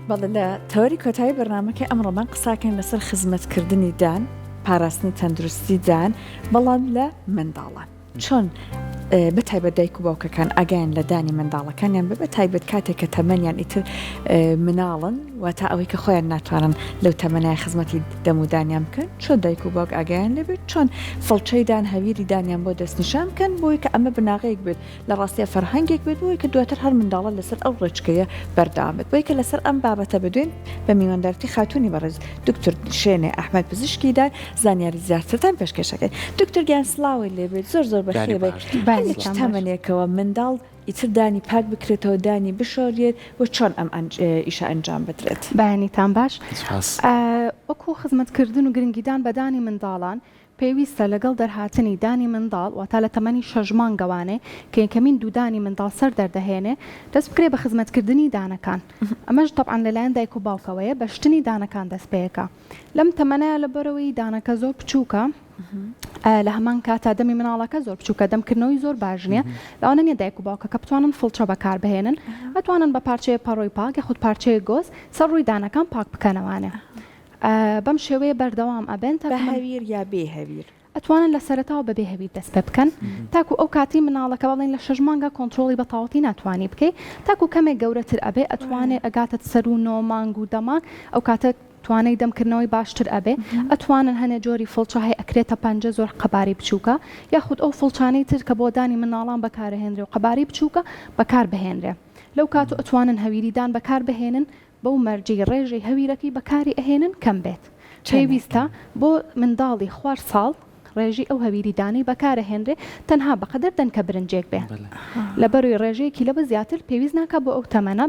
بەڵێ لە تەوەری کۆتایی بەرنامەکەی ئەمڕۆمان قساکەین لەسەر خزمەتکردنی دان، پاراستنی تەندروستی دان، بەڵام لە منداڵان چۆن بەتایبەت دایک و باوکەکان ئاگایان لە دانی منداڵەکانیان بەتایبەت کاتێک کە تەمەنیان ئیتر مناڵن و تا ئەوەی کە خۆیان ناتوانن لەو تەمەنای خزمەتی دەمودانیان بکەن، چۆن دایک و باوک ئاگایان لێبێت، چۆن فڵچەی دان هەویری دانیان بۆ دەستنیشان بکەن بۆی کە ئەمە بناغەیەک بێت لە ڕاستیە فەرهەنگێک بێت بۆی کە دواتر هەر منداڵە لەسەر ئەو ڕێچکەیە بەردەوام بێت بۆی کە لەسەر ئەم بابەتە بدوێن بە میواندارەتی خاتوونی بەڕێز دکتۆر شێنێ ئەحمەد پزیشکیدا زانیاری زیاترتان پێشکەشەکەی. دکتۆر گیان سڵاوی لێبێت، زۆر بەخێر بێت. تەمەنێکەوە منداڵ ئیتر دانی پاک بکرێتەوە، دانی بشۆرێت و چۆن ئەم ئیشە ئەنجام بدرێت. بەیانیتان باش. وەکو خزمەتکردن و گرنگیدان بە دانی منداڵان پێویستە لەگەڵ دەرهاتنی دانی منداڵ و تا لە تەمەنی 6 مانگەوانێ کە یەکەمین دوودانی منداڵ سەر دەردەهێنێ دەست بکرێ بە خزمەتکردنی دانەکان. ئەمەش تەبعاً لەلایەن دایک و باوکەوەیە بە شتنی دانەکان دەست پێیەکە. لەم تەمەنەیە لەبەرەوەی دانەکە زۆر بچووکە، لە هەمان کاتا دەمی مناڵەکە زۆر بچووکە، دەمکردنەوەی زۆر باش نییە، لەوانە نیە دایک و باوکەکە بتوانن فڵچە بەکار بهێنن، ئەتوانن بە پارچەیە پەڕۆی پاک یاخود پارچەیە گۆز سەر ڕووی دانەکان پاک بکەنەوانێ. بەم شێوەیە بەردەوام ئەبێن تا بە هەویر یا بێ هەویر. ئەتوانن لە سەرەتاوە بەبێ هەویر دەست پێ بکەن تاکو ئەو کاتی مناڵەکە بەڵێن لە 6 مانگە کۆنتترۆلی بەتاوەتی ناتوانانی بکەیت، تاکو کەمێک گەورەتر ئەبێ ئەتوانێت ئەگاتت سەر و 9 مانگ و دەمانگ ئەو کاتە توانای دەمکردنەوەی باشتر ئەبێ، ئەتوانن هەنێ جۆری فڵچە هەیە ئەکرێتە پەنجە زۆر قەباری بچووکە، یاخود ئەو فڵچانەی تر کە بۆ دانی مناڵان بەکارهێنرێ و قەباری بچووکە بەکار بهێنرێ. لەو کاتو ئەتوانن هەویریدان بەکار بهێنن بەو مەرجەی ڕێژەی هەویرەکەی بەکاری ئەهێنن کەم بێت. پێویستە بۆ منداڵی 4 ساڵ ڕێژی ئەو هەویریدانەی بەکارهێنرێ تەنها بەقەدەر دەنکە برنجێک بێ. لەبەروی ڕێژەیەکی لە بەزیاتر پێویست ناکە بۆ ئەو تەمەنە.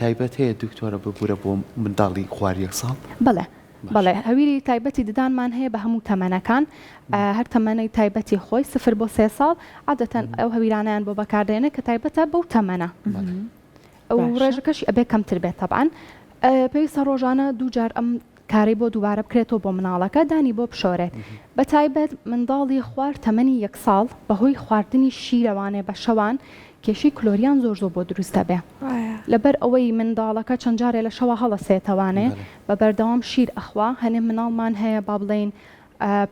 تایبەت هەیە دکتۆرە ببوورە بۆ منداڵی خوار 1 ساڵ؟ بەڵێ هەویری تایبەتی ددانمان هەیە بە هەموو تەمەنەکان، هەر تەمەنەی تایبەتی خۆی 0 بۆ 3 ساڵ عادەتەن ئەو هەویرانیان بۆ بەکاردێنێ کە تایبەتە بەو تەمەنە. ئەو ڕێژەکەشی ئەبێ کەمتر بێت تەبعاً. پێویستە ڕۆژانە 2 جار ئەم کاری بۆ دووبارە بکرێتەوە بۆ مناڵەکە دانی بۆ بشۆرێت. بە تایبەت منداڵی خوار تەمەنی 1 ساڵ بەهۆی خواردنی شیرەوانێ بە شەوان کێشی کلۆریان زۆر بۆ دروستە بێ. لەبەر ئەوەی منداڵەکە چەند جارێ لە شەوە هەڵەسێتەوانێ بە بەردەوام شیر ئەخوا، هەنێ مناڵمان هەیە با بڵێن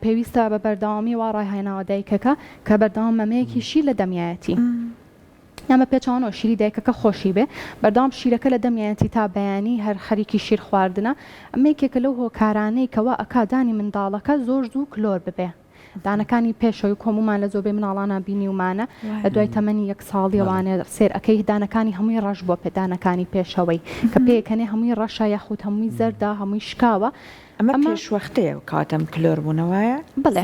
پێویستە بە بەردەوامی وا ڕایهێناوە دایکەکە کە بەردەوام مەمەیەکی شیر لە دەمیایەتی. ئەمە پێچوانەوە شیری دایکەکە خۆشی بێ، بەردەوام شیرەکە لە دەمیایەتی تا بەیانی هەر خەریکی شیر خواردنە. ئەمە یەکێکە لەو هۆکارانەی کەوا ئەکادانی منداڵەکە زۆر زوو کلۆر ببێ. دانەکانی پێشەوەی کۆمومان لە زۆربەی مناڵانە بینی ومانە لە دوای تەمەنی 1 ساڵیەوانێ سێر ئەەکەی دانەکانی هەمووی ڕەش بۆ پێدانەکانی پێشەوەی کە پێکەنێ هەمووی ڕەشە یاخود هەمووی زەردا هەمووی شکاوە. ئەمە پێشوەختەیە و کاتەم کلۆر بوونەوەیە. بڵێ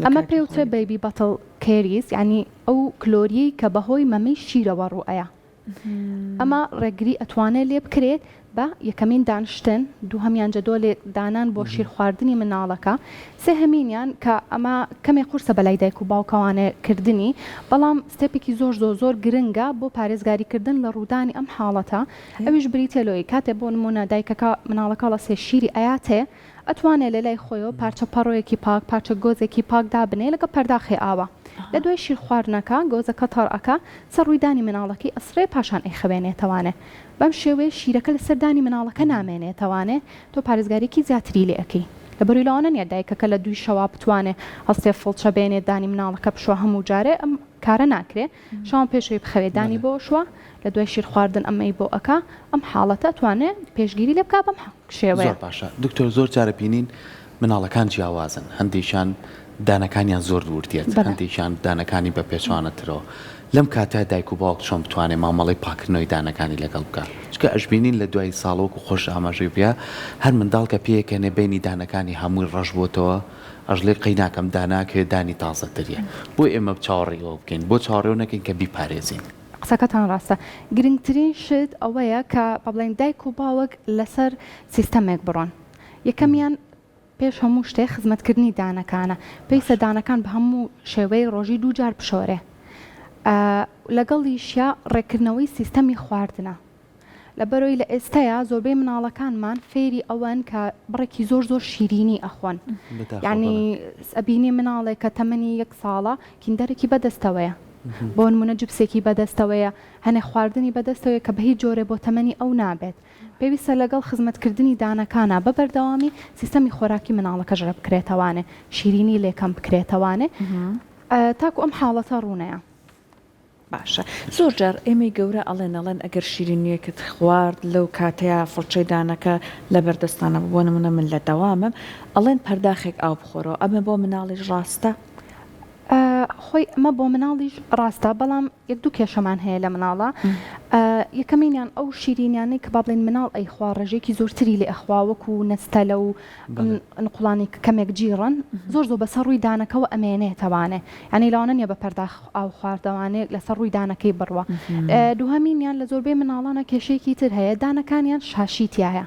ئەمە پێوترێ بیبی بەتڵ کێریز، یعنی ئەو کلۆریی کە بەهۆی مەمەی شیرەوە ڕوئەیە. ئەمە ڕێگری ئەتوانێت لێ بکرێت بە یەکەمین دانشتن، دووهەمیان جەدۆ لێ دانان بۆ شیر خواردنی مناڵەکە، سێهەمینیان کە ئەمە کەمێک قورسە بەلای دایک و باوکەوانێ کردنی، بەڵام ستێپێکی زۆر گرنگە بۆ پارێزگاریکردن لە ڕوودانی ئەم حاڵەتە. ئەویش بریتێلۆی کاتێ بۆ نمونە دایکەکە مناڵەکە لە سێ شیری ئەیاتێ ئەتوانێت لە لای خۆیەوە پارچە پەڕۆیەکی پاک پارچە گۆزێکی پاک دابنێ لەگە پەرداخی ئاوە. لە دوای شیر خواردنەکە گۆزەکە تەڕەکە سەر ڕوویدانی مناڵەکەی ئەسرێ پاشان ئەیخەوێنێتەوانێ. بەم شێوەیە شیرەکە لە سەردانی مناڵەکە نامێنێتەوانێ، تۆ پارێزگارێکی زیاتری لێ ئەەکەی. لەبەروی لەوانە نیە دایکەکە لە 2 شەوا بتوانێت هەستێ فڵچە بێنێت دانی مناڵەکە بشوە هەموو جارێ، ئەم کارە ناکرێ. شەوان پێشەوەی بخەوێت دانی بۆ شوە، لە دوای شیر خواردن ئەمەی بۆ ئەکا، ئەم حاڵەتە توانێت پێشگیری لێ بکات بەم شێوەیە. زۆر باشە دکتۆر، زۆر جارە بینین مناڵەکان جیاوازن، هەندێکیان دانەکانیان زۆر دوورتێت، هەندێکیان دانەکانی بە پێچوانەترەوە. لەم کاتە دایک و باوک چۆن بتوانێت مامەڵی پاکردنەوەی دانەکانی لەگەڵ بکات؟ چکە ئەشبینین لە دوای ساڵۆک و خۆش ئاماژەی بیا هەر منداڵ کە پێیەکەنێ بینی دانەکانی هەمووی ڕەش بۆتەوە ئەژڵێ قەیناکەم داناکێ دانی تازەتریە. بۆ ئێمە چاوەڕێەوە بکەین، بۆ چاوەڕێوە نەکەین کە بیپارێزین. قسەکەتان ڕاستە. گرنگترین شت ئەوەیە کە بڵێن دایک و باوک لەسەر سیستەمێک بڕۆن. یەکەمیان پێش هەموو شتێ خزمەتکردنی دانەکانە. پێویستە دانەکان بە هەموو شێوەی ڕۆژی 2 جار بشۆرێ. لەگەڵیشیا ڕێکردنەوەی سیستەمی خواردنە. لەبەرەوەی لە ئێستایا زۆربەی مناڵەکانمان فێری ئەوەن کە بڕێکی زۆر شیرینی ئەخۆن. یعنی ئەبینی مناڵێک کە تەمەنی 1 ساڵە کیندەرێکی بەدەستەوەیە، بۆ نمونە جبسێکی بەدەستەوەیە هەنێ خواردنی بەدەستەوەی کە بە هیچ جۆرێ بۆ تەمەنی ئەو نابێت پێویستە لەگەڵ خزمەتکردنی دانەکانە بە بەردەوامی سیستەمی خۆراکی مناڵەکەش ڕێ بکرێتەوانێ شیرینی لێکەم بکرێتەوانێ تاکو ئەم حاڵەتە ڕوونەیە. باشە زۆر جار ئێمەی گەورە ئەڵێن ئەگەر شیرینیەکت خوارد لەو کاتەیە فڵچەی دانەکە لە بەردەستانە بۆ نمونە من لە دەوامم ئەڵێن پەرداخێک ئاو بخۆرەوە ئەمە بۆ مناڵیش ڕاستە؟ خۆی ئەمە بۆ مناڵیش ڕاستە بەڵام یەک دوو کێشەمان هەیە لە مناڵە یەکەمینیان ئەو شیرینیانەی کە با بڵێن مناڵ ئەیخوا ڕێژێکی زۆرتری لێ ئەخوا وەکو نەستەلە و نقوڵانی کەمێک جیڕن زۆر بەسەر ڕووی دانەکەەوە ئەمێنێتەوانێ ینی لاوانە نیە بە پەرداخ ئاو خواردەوانێت لەسەر ڕووی دانەکەی بڕوە دووهەمینیان لە زۆربەی مناڵانە کێشەیەکی تر هەیە دانەکانیان شاشیتیایە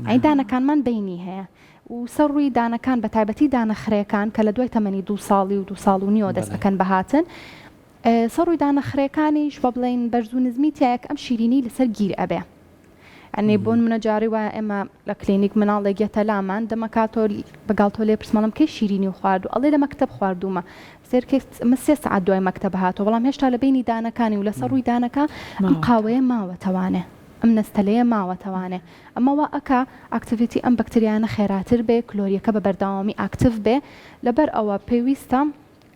ئەی دانەکانمان بینی هەیە و سەر ڕووی دانەکان بە تایبەتی دانەخرێکان کە لە دوای تەمەنی 2 ساڵی و 2 ساڵ و نیوە دەست بکەن بەهاتن سەر ڕووی دانەخرێکانیش بە بڵێن بەرز و نزمیتیایەک ئەم شیرینی لەسەر گیر ئەبێ ئەنێ بۆن منە جاری وایە ئێمە لە کلینیک مناڵێک گێتە لامان دەمەکاتۆ بەگاڵتۆ لێ پرسمەڵم کەی شیرینی و خوارد و ئەڵێ لە مەکتەب خواردومە سێ سەعات دوای مەکتەب هاتەوە بەڵام هێشتا لە بینی دانەکانی و لەسەر ڕووی دانەکە ئەم قاوەیە ماوەتەوانێ ئەم نەستەلەیە ماوەتەوانێ ئەمەوە ئەکا ئاکتیڤیتی ئەم بەکتریانە خێراتر بێ کلۆریەکە بە بەردەوامی ئاکتیڤ بێ لەبەر ئەوە پێویستە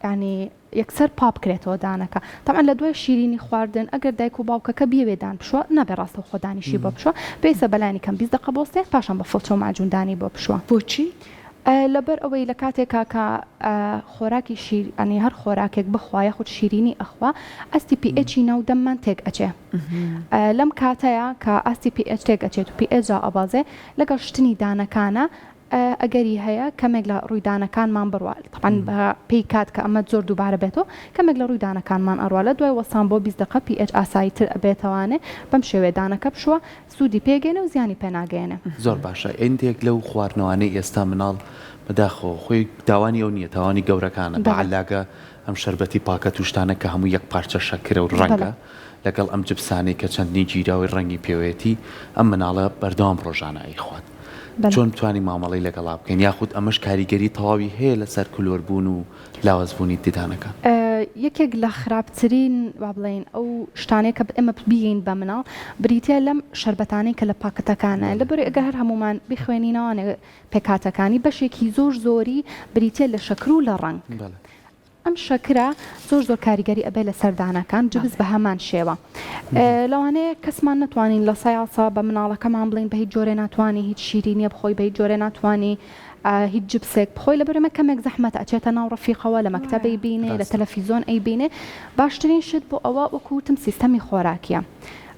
ینی یەکسەر پاپ بکرێتەوە دانەکە تەمان لە دوای شیرینی خواردن ئەگەر دایک و باوکەکە بیەوێدان بشوە نابێ ڕاستە خۆدانیشی بۆ بشوە پێویستە بەلانی کەم 20 دقە بۆستێ پاشان بە فڵچە و ماجوندانی بۆ بشوە. بۆچی؟ لەبەر ئەوەی لە کاتێکا کە خۆراکی ئەنی هەر خۆراکێک بخوایە خود شیرینی ئەخوا ئەستی PH ناو دەممان تێک ئەچێ لەم کاتەیە کە ئاستی PH تێک ئەچێت و PH ئەبازێ لەگەڵ شتنی دانەکانە ئەگەری هەیە کەمێک لە ڕووی دانەکانمان بڕوە طبعاً بە پێی کات کە ئەمە زۆر دووبارە بێتەوە کەمێک لە ڕووی دانەکانمان ئەڕوا لە دوای وەسان بۆ 20 دقە PH ئاساییتر ئەبێتەوانێ بەم شێوێ دانەکە بشوە سوودی پێگەێنە و زیانی پێناگەێنێ. زۆر باشە ئەندێک لەو خواردنەوەی ئێستا مناڵ بەداخۆ خۆی داوانی ئەو نییە تاوانی گەورەکانە بەعلاگە ئەم شەربەتی پاکە توشتانە کە هەموو یەک پارچە شەکرە و ڕەنگە لەگەڵ ئەم جبسانەی کە چەندنی جیراوی ڕەنگی پێوێتی ئەم مناڵە بەردەوام ڕۆژانایی خوات چۆن توانی مامەڵی لەگەڵا بکەین یاخود ئەمەش کاریگەری تەواوی هەیە لەسەر کلۆربوون و لاوەزبوونی ددانەکان. یەکێک لە خراپترین با بڵێن ئەو شتانەیە کە ئێمە بگەین بە مناڵ بریتە لەم شەربەتانەی کە لە پاکەتەکانە لەبەر ئەگەر هەر هەمومان بخوێنینەوەنێ پێکاتەکانی بەشێکی زۆری بریتە لە شەکر و لە ڕەنگ. ئەم شەکرە زۆر کاریگەری ئەبێ لە سەردانەکان جبز بە هەمان شێوە لەوانەیە کەسمان نتوانین لە سایاسا بە مناڵەکەمان بڵین بە هیچ جۆرە ناتوانانی هیچ شیرینیە بخۆی بە هیچ جۆرە ناتوانانی هیچ جبسێک بخۆی لەبەرمە کەمێک زەحمەت ئەچێتە ناو ڕەفیقەوە لە مەکتەبەی بینێ لە تەلەڤیزۆن ئەی بینێ باشترین شت بۆ ئەوە وەکوتم سیستەمی خۆراکیە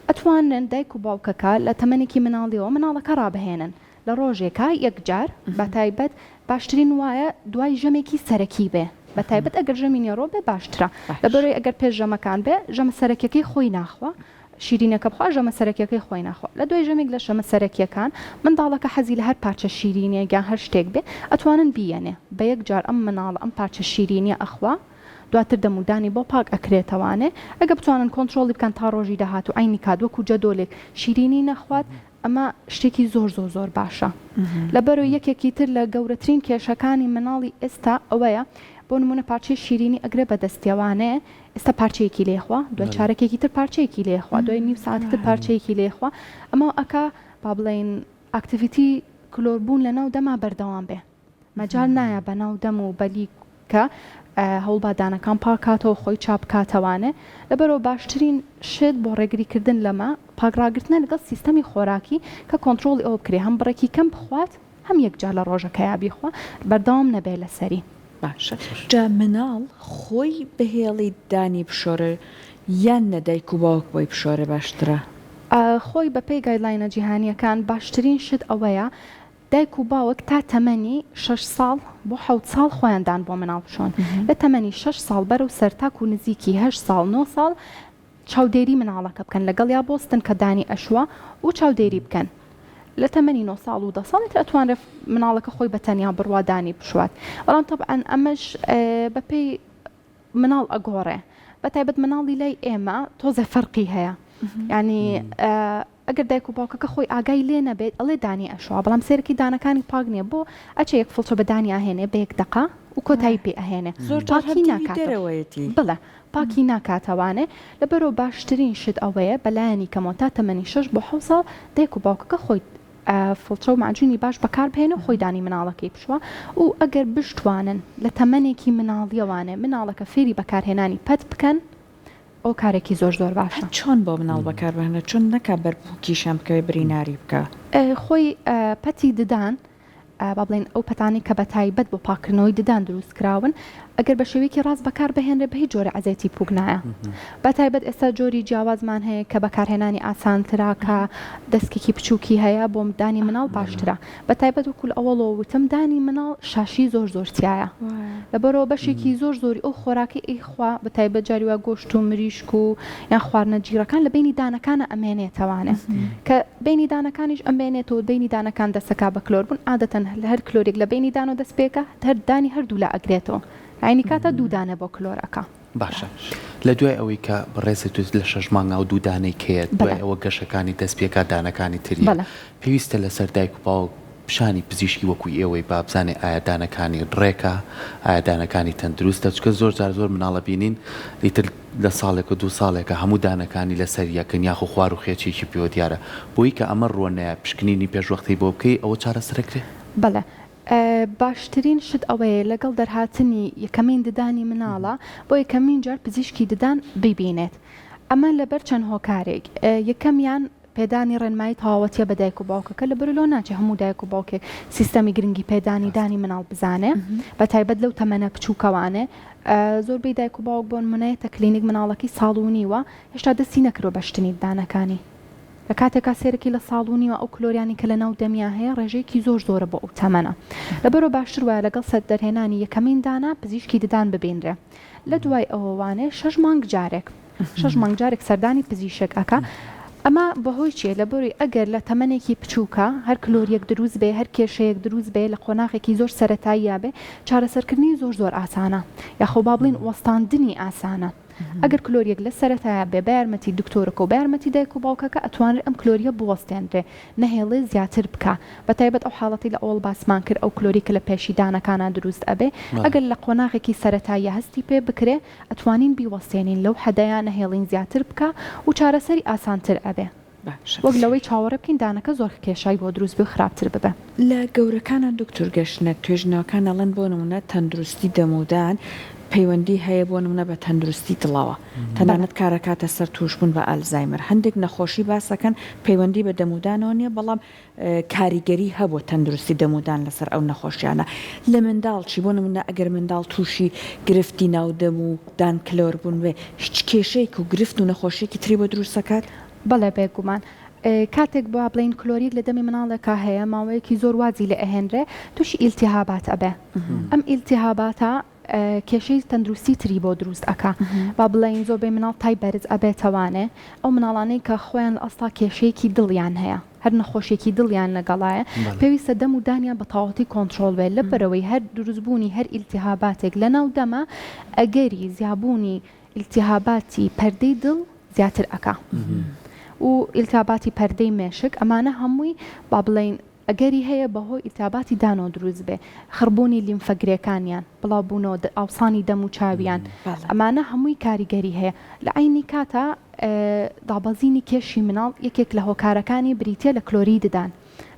ئەتوانن دایک و باوکەکە لە تەمەنێکی مناڵیەوە مناڵەکە ڕابهێنن لە ڕۆژێکە یەکجار بە تایبەت باشترین وایە دوای ژەمێکی سەرەکی بێ بە تایبەت ئەگەر ژەمی نێڕۆ بێ باشترە لەبەرەوەی ئەگەر پێش ژەمەکان بێ ژەمە سەرەکیەکەی خۆی ناخوا شیرینەکە بخوا ژەمە سەرەکیەکەی خۆی ناخوا لە دوای ژەمێک لە شەمە سەرەکیەکان منداڵەکە حەزی لە هەر پارچە شیرینیە یان هەر شتێک بێ ئەتوانن بیەنێ بە یەکجار ئەم مناڵە ئەم پارچە شیرینیە ئەخوا دواتر دەمودانی بۆ پاک ئەکرێتەوانێ ئەگە بتوانن کۆنتترۆلی بکەن تا ڕۆژی داهات و عینی کات وەکو جەدۆلێک شیرینی نەخوات ئەمە شتێکی زۆر باشە لەبەرەوەی یەکێکی تر لە گەورەترین کێشەکانی مناڵی ئێستا ئەوەیە بۆ نمونە پارچەی شیرینی ئەگرێ بەدەستیاوانەیە ئێستا پارچەیەکی لێخوا دوای چارەکێکی تر پارچەیەکی لێخوا دوای نیو ساعتی تر پارچەیەکی لێخوا ئەمە ئەکا با بڵێن ئاکتیڤیتی کلۆربوون لە ناو دەما بەردەوام بێ مەجال نایە بە ناو دەم و بەلی کە هەوڵبادانەکان پاکاتەوە خۆی چاپ کاتەوانێ لەبەرەوە باشترین شت بۆ ڕێگریکردن لەمە پاکراگرتنە لەگەڵ سیستەمی خۆراکی کە کۆنتترۆلی ئەوە بکرێ هەم بڕێکی کەم بخوات هەم یەکجار لە ڕۆژەکەیا بیخوا بەردەوام نەبێ لەسەری. باشە جا مناڵ خۆی بەهێڵی دانی بشۆرە یان نەدایک و باوک بۆی بشۆرە باشترە؟ خۆی بە پێی گایدلاینە جیهانیەکان باشترین شت ئەوەیە دایک و باوک تا تەمەنی 6 ساڵ بۆ 7 ساڵ خۆیاندان بۆ مناڵ بشۆن لە تەمەنی 6 ساڵ بەرەو سەرتاک و نزیکی 8 ساڵ 9 ساڵ چاودێری مناڵەکە بکەن لەگەڵ یا بۆستن کە دانی ئەشوە و چاودێری بکەن لە تەمەنی 9 ساڵ و 10 ساڵی تر ئەتوانرێت مناڵەکە خۆی بە تەنیا بڕوادانی بشوات بەڵام طبعاً ئەمەش بەپێی مناڵ ئەگۆڕێ بە تایبەت مناڵی لای ئێمە تۆزە فەرقی هەیە یعنی ئەگەر دایک و باوکەکە خۆی ئاگای لێ نەبێت ئەڵێ دانی ئەشوا بەڵام سێرەکی دانەکانی پاک نییە بۆ ئەچێ یەک فڵچە بە دانی ئاهێنێ بە یەک دقا و کۆتایی پێ ئەهێنێ زۆر پاکی ناکاتەوەیەتی بڵێ پاکی ناکاتەوانێ لەبەرەوە باشترین شت ئەوەیە بەلایەنی کەمەوە تا تەمەنی 6 بۆ 7 ساڵ دایک و باوکەکە خۆی فڵچە و معجونی باش بەکار بهێنە خۆی دانی مناڵەکەی بشوە و ئەگەر بشتوانن لە تەمەنێکی مناڵیەوانێ مناڵەکە فێری بەکارهێنانی پەت بکەن ئەو کارێکی زۆر باشە. چۆن بۆ مناڵ بەکاربهێنە چۆن نەکا بەربووکیشان بکەوێ بریناری بکە خۆی پەتی ددان با بڵێن ئەو پەتانی کە بە تایبەت بۆ پاکردنەوەی ددان دروست کراون ئەگەر بە شێوەیەکی ڕاست بەکار بهێنرێ بە هیچ جۆرە عەزێتی پوک نایە بە تایبەت ئێستا جۆری جیاوازمان هەیە کە بەکارهێنانی ئاسانترا کە دەستکێکی بچووکی هەیە بۆ دانی مناڵ باشترە بە تایبەت وکول ئەوەڵەوە وتم دانی مناڵ شاشی زۆر تایە لەبەرەوە بەشێکی زۆری ئەو خۆراکی ئیخوا بە تایبەت جاریوە گۆشت و مریشک و یان خواردنە جیرەکان لە بینی دانەکانە ئەمێنێتەوانێ کە بینی دانەکانیش ئەمێنێتەوە بینی دانەکان دەستەکە بە کلۆر بوون عادەتەن هەر کلۆرێک لە بینی دان و دەست پێکە هەر دانی هەردوو لە ئەگرێتەوە عینی کاتە دوودانە بۆ کلۆرەکە باشە لە دوای ئەوەی کە بەڕێزت لە 6 مانگا و دوودانەی کێت دوای ئەوە گەشەکانی دەستپێکا دانەکانی تریە پێویستە لەسەر دایک و باوک پیشانی پزیشکی وەکوی ئێوەی بابزانێ ئایا دانەکانی ڕێکە ئایا دانەکانی تەندروستە چکە زۆر مناڵە بینین ئیتر لە ساڵێک و 2 ساڵێکە هەموو دانەکانی لەسەر یەکەن یاخو خوار و خێچێکی پێوە دیارە بۆی کە ئەمە ڕۆنەیە پشکنینی پێشوەختی بۆ بکەی ئەوە چارەسەرەکرێ بەڵێ باشترین شت ئەوەیە لەگەڵ دەرهاتنی یەکەمین ددانی مناڵە بۆ یەکەمین جار پزیشکی ددان ببینێت ئەمە لەبەر چەند هۆکارێک یەکەمیان پێدانی ڕێنمایی تەواوەتیە بە دایک و باوکەکە لە بەرلۆ ناچێ هەموو دایک و باوکێک سیستەمی گرنگی پێدانی دانی مناڵ بزانێ بە تایبەت لەو تەمەنە بچووکەوانێ زۆربەی دایک و باوک بۆن منەیەتە کلینیک مناڵەکەی ساڵونیوە هێشتا دەستی نەکرۆ بەشتنی دانەکانی لە کاتێکا سێرەکی لە ساڵونیوە ئەو کلۆریانی کە لە ناو دەمیا هەیە ڕێژەیەکی زۆرە بۆ ئەو تەمەنە لەبەرەوە باشتر وایە لەگەڵ سەر دەرهێنانی یەکەمین دانا پزیشکی ددان ببینرێ لە دوای ئەوەوانێ 6 مانگ جارێک 6 مانگ جارێک سەردانی پزیشک ئەکا ئەمە بەهۆی چیە لە بۆری ئەگەر لە تەمەنێکی بچووکە هەر کلۆریەک دروست بێ هەر کێشەیەک دروست بێ لە قۆناغێکی زۆر سەرەتایی بێ چارەسەرکردنی زۆر ئاسانە یاخۆ با بڵین وەستاندنی ئاسانە ئەگەر کلۆریەک لە سەرەتایە بێ بە یارمەتی دکتۆرەکە و بە یارمەتی دایک و باوکەکە ئەتوانێت ئەم کلۆریە بوەستێنرێ نەهێڵێ زیاتر بکە بە تایبەت ئەو حاڵەتی لە ئەوڵ باسمان کرد ئەو کلۆری کە لە پێشی دانەکانە دروست ئەبێ ئەگەر لە قۆناغێکی سەرەتایی هەستی پێ بکرێ ئەتوانین بیوەستێنین لەو حەدەیە نەهێڵین زیاتر بکە و چارەسەری ئاسانتر ئەبێ وەک لەوەی چاوەڕێ بکەین دانەکە زۆر کێشای بۆ دروست بێ و خراپتر ببە لە گەورەکانە دکتۆر گەشتنە توێژنەوەکان ئەڵەن بۆ نمونە تەندروستی دەمودان پەیوەندی هەیە بۆ نمونە بە تەندروستی دڵەوە تەنانەت کارەکاتە سەر توشبوون بە ئەلزایمەر هەندێک نەخۆشی باسەکەن پەیوەندی بە دەمودانەوە نیە بەڵام کاریگەری هەبوو تەندروستی دەمودان لەسەر ئەو نەخۆشیانە لە منداڵ چی بۆ نمونە ئەگەر منداڵ تووشی گرفتی ناودەم و دان کلۆر بوون بێ هیچ کێشەیەک و گرفت و نەخۆشیێکی تری بۆ دروستەکات بەڵێ بێگومان کاتێک بۆ بڵین کلۆریک لە دەمی مناڵێکا هەیە ماوەیەکی زۆر وازی لە ئەهێنرێ تووشی ئیلتیهابات ئەبێ ئەم ئیلتیهاباتە کێشەی تەندروستی تری بۆ دروست ئەکا با بڵین زۆربەی مناڵ تای بەرز ئەبێتەوانێ ئەو مناڵانەی کە خۆیان لە ئەستا کێشەیەکی دڵیان هەیە هەر نەخۆشیێکی دڵیان لەگەڵایە پێویستە دەم و دانیان بە تەواوەتی کۆنتترۆل بێت لە بەرەوەی هەر دروستبوونی هەر ئیلتیهاباتێک لە ناو دەمە ئەگەری زیابوونی ئیلتیهاباتی پەردەی دڵ زیاتر ئەکا و ئیلتیهاباتی پەردەی مێشک ئەمانە هەمووی با بڵین ئەگەری هەیە بەهۆی ئیلتیهاباتی دانەوە دروست بێ خڕبوونی لیمفەگرەکانیان بڵاوبوونەوە ئاوسانی دەم و چاویان ئەمانە هەمووی کاریگەری هەیە لە عینی کاتە دابەزینی کێشی مناڵ یەکێک لە هۆکارەکانی بریتە لە کلۆری ددان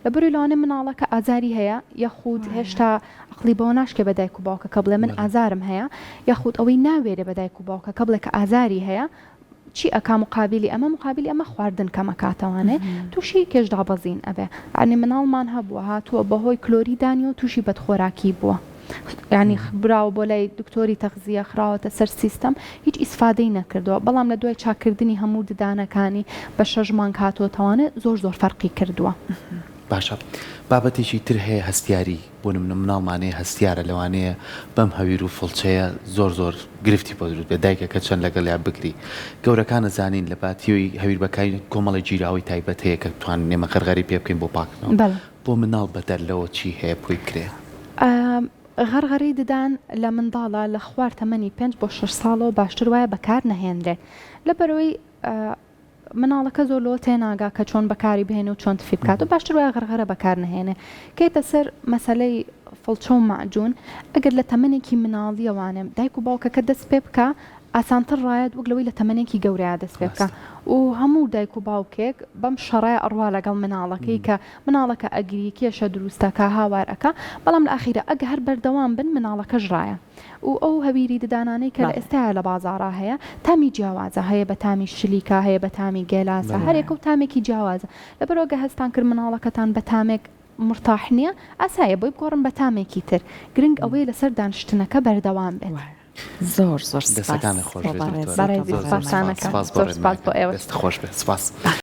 لە بەروی لەوانێ مناڵەکە ئازاری هەیە یەخود هێشتا عقلی بۆ ناشکێ بە دایک و باوکە کە بڵێ من ئازارم هەیە یەخود ئەوەی ناوێرە بە دایک و باوکە کە بڵێ کە ئازاری هەیە چی ئەکا مقابلی ئەمە خواردن کەمەکاتەوانێ تووشی کێش دابەزین ئەبێ ئەنی مناڵمان هەبووە هاتووە بەهۆی کلۆری دانی و تووشی بەدخۆراکی بووە یعنی براوە بۆ لای دکتۆری تەغزیە خراوەتە سەر سیستەم هیچ ئیسفادەی نەکردووە بەڵام لە دوای چاکردنی هەموو ددانەکانی بە 6 مانگ هاتووەتەوانێت زۆر فەرقی کردووە باشە بابەتێکی تر هەیە هەستیاری بۆ مناڵمانەیە هەستیارە لەوانەیە بەم هەویر و فڵچەیە زۆر گرفتی بۆ دروست بێ دایکەکە چەند لەگەڵیا بگری گەورەکانە زانین لە باتیۆی هەویر بەکاری کۆمەڵی گیراوی تایبەت هەیە کە بتوانین نێمە خەرغەری پێ بکەین بۆ پاکردنەوە بۆ مناڵ بەدەر لەوە چی هەیە بۆی کرێ غەرغەری ددان لە منداڵە لە خوار تەمەنی 5 بۆ 6 ساڵەوە باشتر وایە بەکار نەهێنرێت لە بەرەوەی مناڵەکە زۆر لۆ تێناگا کە چۆن بەکاری بهێنێ و چۆن تفی بکات و باشتر وایە غەرغەرە بەکار نهێنێ کەیتە سەر مەسەلەی فڵچە و معجون ئەگەر لە تەمەنێکی مناڵیەوانێ دایک و باوکەکە دەست پێ بکە ئاسانتر ڕایەت وەک لەوەی لە تەمەنێکی گەورەیە دەست پێ بکە و هەموو دایک و باوکێک بەم شەڕای ئەڕوا لەگەڵ مناڵەکەی کە مناڵەکە ئەگری کێشە دروستەکە هاوارەکە بەڵام لە ئاخیرە ئەگە هەر بەردەوام بن مناڵەکەش ڕایە و ئەو هەویری ددانانەی کە لە ئێستاە لە بازاڕا هەیە تامی جیاوازە هەیە بە تامی شلیکە هەیە بە تامی گێلاسە هەرێک و تامێکی جیاوازە لەبەرۆگە هەستان کرد مناڵەکەتان بە تامێک مرتاح نییە ئاسایە بۆی بگۆڕن بە تامێکی تر گرنگ ئەوەی لەسەر دانیشتنەکە بەردەوام بێت زۆر دەستەکانی خۆش بەڕێزی سپاسانەکە خۆش بێت سپاس